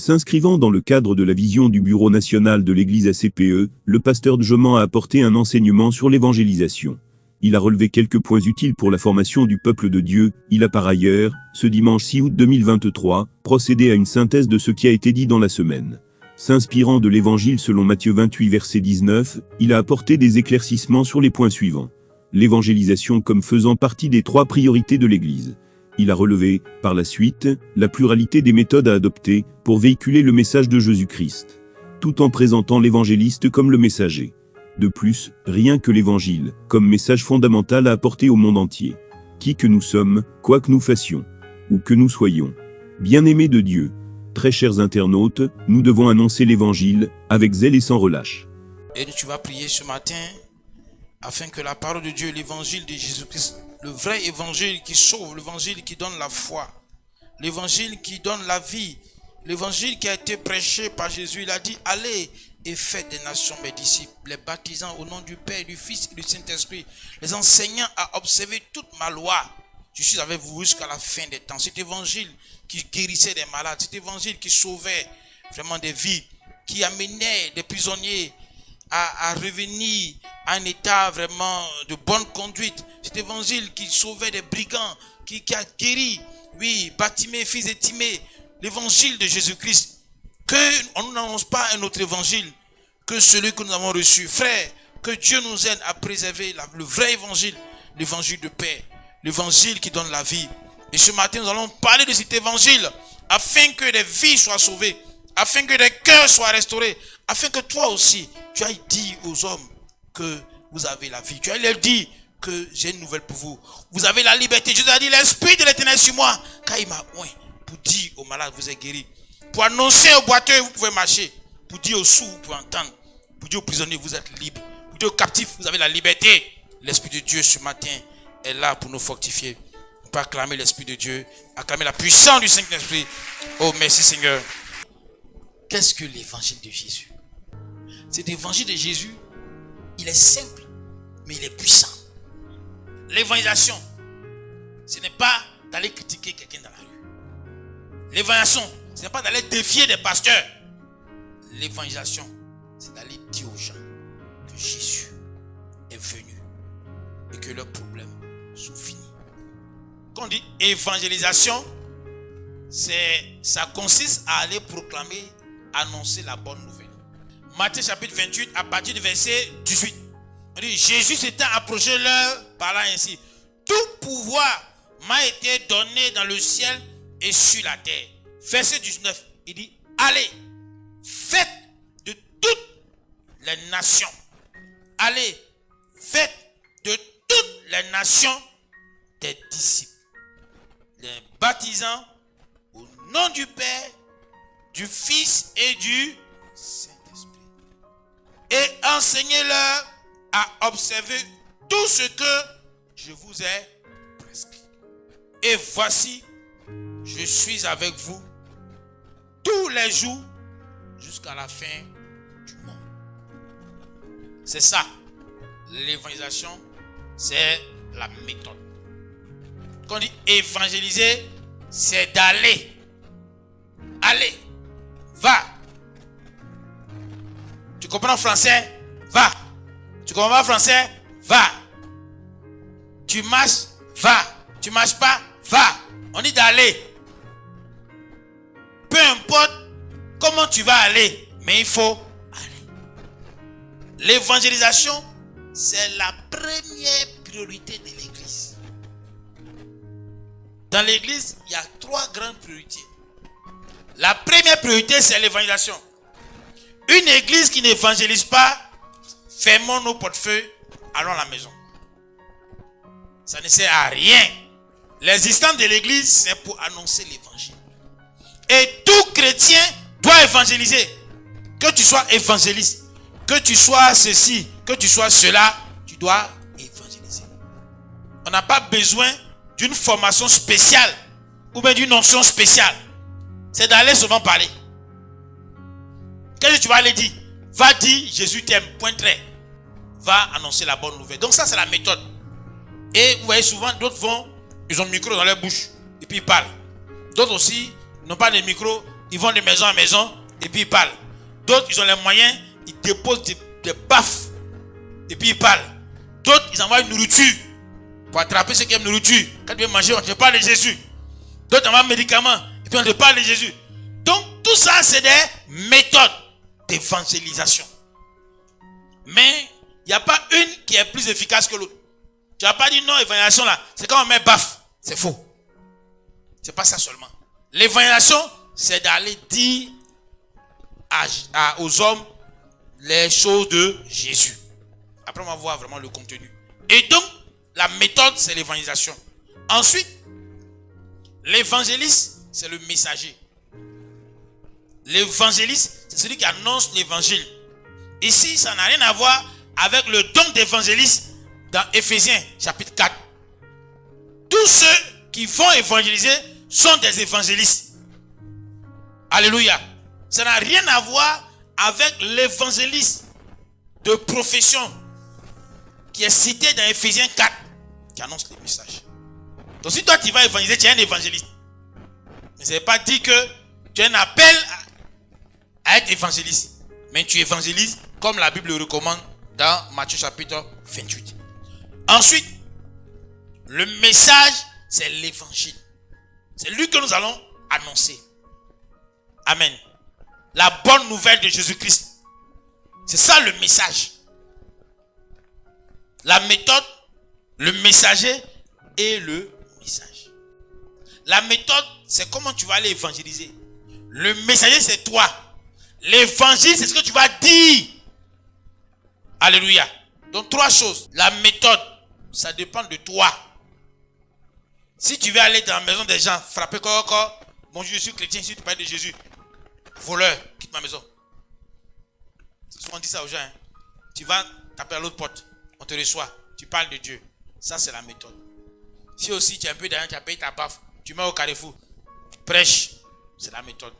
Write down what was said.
S'inscrivant dans le cadre de la vision du Bureau national de l'Église ACPE, le pasteur Djoman a apporté un enseignement sur l'évangélisation. Il a relevé quelques points utiles pour la formation du peuple de Dieu. Il a par ailleurs, ce dimanche 6 août 2023, procédé à une synthèse de ce qui a été dit dans la semaine. S'inspirant de l'Évangile selon Matthieu 28 verset 19, il a apporté des éclaircissements sur les points suivants. L'évangélisation comme faisant partie des 3 priorités de l'Église. Il a relevé, par la suite, la pluralité des méthodes à adopter pour véhiculer le message de Jésus-Christ, tout en présentant l'évangéliste comme le messager. De plus, rien que l'évangile, comme message fondamental à apporter au monde entier. Qui que nous sommes, quoi que nous fassions, ou que nous soyons. Bien-aimés de Dieu, très chers internautes, nous devons annoncer l'évangile, avec zèle et sans relâche. Et tu vas prier ce matin, afin que la parole de Dieu, l'évangile de Jésus-Christ, le vrai évangile qui sauve, l'évangile qui donne la foi, l'évangile qui donne la vie, l'évangile qui a été prêché par Jésus, il a dit, allez et faites des nations mes disciples, les baptisant au nom du Père, du Fils et du Saint-Esprit, les enseignant à observer toute ma loi. Je suis avec vous jusqu'à la fin des temps. Cet évangile qui guérissait des malades, cet évangile qui sauvait vraiment des vies, qui amenait des prisonniers à revenir à un état vraiment de bonne conduite. Cet évangile qui sauvait des brigands, qui a guéri, oui, Bartimée, fils de Timée, l'évangile de Jésus-Christ. Qu'on n'annonce pas un autre évangile que celui que nous avons reçu. Frère, que Dieu nous aide à préserver le vrai évangile, l'évangile de paix, l'évangile qui donne la vie. Et ce matin, nous allons parler de cet évangile afin que des vies soient sauvées, afin que des cœurs soient restaurés, afin que toi aussi, tu ailles dire aux hommes que vous avez la vie. Tu ailles leur dire que j'ai une nouvelle pour vous. Vous avez la liberté. Jésus a dit, l'Esprit de l'Éternel sur moi, car il m'a oint pour dire aux malades, vous êtes guéris. Pour annoncer aux boiteux, vous pouvez marcher. Pour dire aux sourds, vous pouvez entendre. Pour dire aux prisonniers, vous êtes libres. Pour dire aux captifs, vous avez la liberté. L'Esprit de Dieu ce matin est là pour nous fortifier. On peut acclamer l'Esprit de Dieu, acclamer la puissance du Saint-Esprit. Oh, merci Seigneur. Qu'est-ce que l'évangile de Jésus? Cet évangile de Jésus, il est simple, mais il est puissant. L'évangélisation, ce n'est pas d'aller critiquer quelqu'un dans la rue. L'évangélisation, ce n'est pas d'aller défier des pasteurs. L'évangélisation, c'est d'aller dire aux gens que Jésus est venu et que leurs problèmes sont finis. Quand on dit évangélisation, ça consiste à aller proclamer, annoncer la bonne nouvelle. Matthieu chapitre 28, à partir du verset 18. On dit, Jésus s'étant approché leur, parlant ainsi. Tout pouvoir m'a été donné dans le ciel et sur la terre. Verset 19, il dit, allez, faites de toutes les nations. Allez, faites de toutes les nations des disciples. Les baptisant au nom du Père, du Fils et du Saint-Esprit. Et enseignez-leur à observer tout ce que je vous ai prescrit. Et voici, je suis avec vous tous les jours jusqu'à la fin du monde. C'est ça. L'évangélisation, c'est la méthode. Quand on dit évangéliser, c'est d'aller. Allez, va. Tu comprends français? Va. Tu comprends pas français? Va. Tu marches? Va. Tu marches pas? Va. On dit d'aller. Peu importe comment tu vas aller, mais il faut aller. L'évangélisation, c'est la première priorité de l'église. Dans l'église, il y a 3 grandes priorités. La première priorité, c'est l'évangélisation. Une église qui n'évangélise pas, fermons nos portefeuilles, allons à la maison. Ça ne sert à rien. L'existence de l'église, c'est pour annoncer l'évangile. Et tout chrétien doit évangéliser. Que tu sois évangéliste, que tu sois ceci, que tu sois cela, tu dois évangéliser. On n'a pas besoin d'une formation spéciale ou bien d'une notion spéciale. C'est d'aller seulement parler. Qu'est-ce que tu vas aller dire? Va dire Jésus t'aime, point trait. Va annoncer la bonne nouvelle. Donc ça, c'est la méthode. Et vous voyez souvent, d'autres vont, ils ont le micro dans leur bouche et puis ils parlent. D'autres aussi n'ont pas de micro, ils vont de maison en maison et puis ils parlent. D'autres, ils ont les moyens, ils déposent des baffes et puis ils parlent. D'autres, ils envoient une nourriture pour attraper ceux qui aiment nourriture. Quand tu veux manger, on te parle de Jésus. D'autres envoient un médicament et puis on te parle de Jésus. Donc, tout ça, c'est des méthodes d'évangélisation. Mais il n'y a pas une qui est plus efficace que l'autre. Tu n'as pas dit non, évangélisation là, c'est quand on met baf. C'est faux. C'est pas ça seulement. L'évangélisation, c'est d'aller dire aux hommes les choses de Jésus. Après, on va voir vraiment le contenu. Et donc, la méthode, c'est l'évangélisation. Ensuite, l'évangéliste, c'est le messager. L'évangéliste, c'est celui qui annonce l'évangile. Ici, ça n'a rien à voir avec le don d'évangéliste dans Éphésiens chapitre 4. Tous ceux qui vont évangéliser sont des évangélistes. Alléluia. Ça n'a rien à voir avec l'évangéliste de profession qui est cité dans Éphésiens 4, qui annonce les messages. Donc si toi tu vas évangéliser, tu es un évangéliste. Mais ça ne veut pas dire que tu as un appel à être évangéliste. Mais tu évangélises comme la Bible le recommande dans Matthieu chapitre 28. Ensuite, le message, c'est l'évangile. C'est lui que nous allons annoncer. Amen. La bonne nouvelle de Jésus-Christ. C'est ça le message. La méthode, le messager et le message. La méthode, c'est comment tu vas aller évangéliser. Le messager, c'est toi. L'évangile, c'est ce que tu vas dire. Alléluia. Donc, trois choses. La méthode, ça dépend de toi. Si tu veux aller dans la maison des gens, frapper corps, bonjour, je suis chrétien, si tu parles de Jésus, voleur, quitte ma maison. Souvent on dit ça aux gens. Hein. Tu vas taper à l'autre porte, on te reçoit, tu parles de Dieu. Ça, c'est la méthode. Si aussi tu es un peu derrière, tu as payé ta baffe, tu mets au carrefour, prêche, c'est la méthode.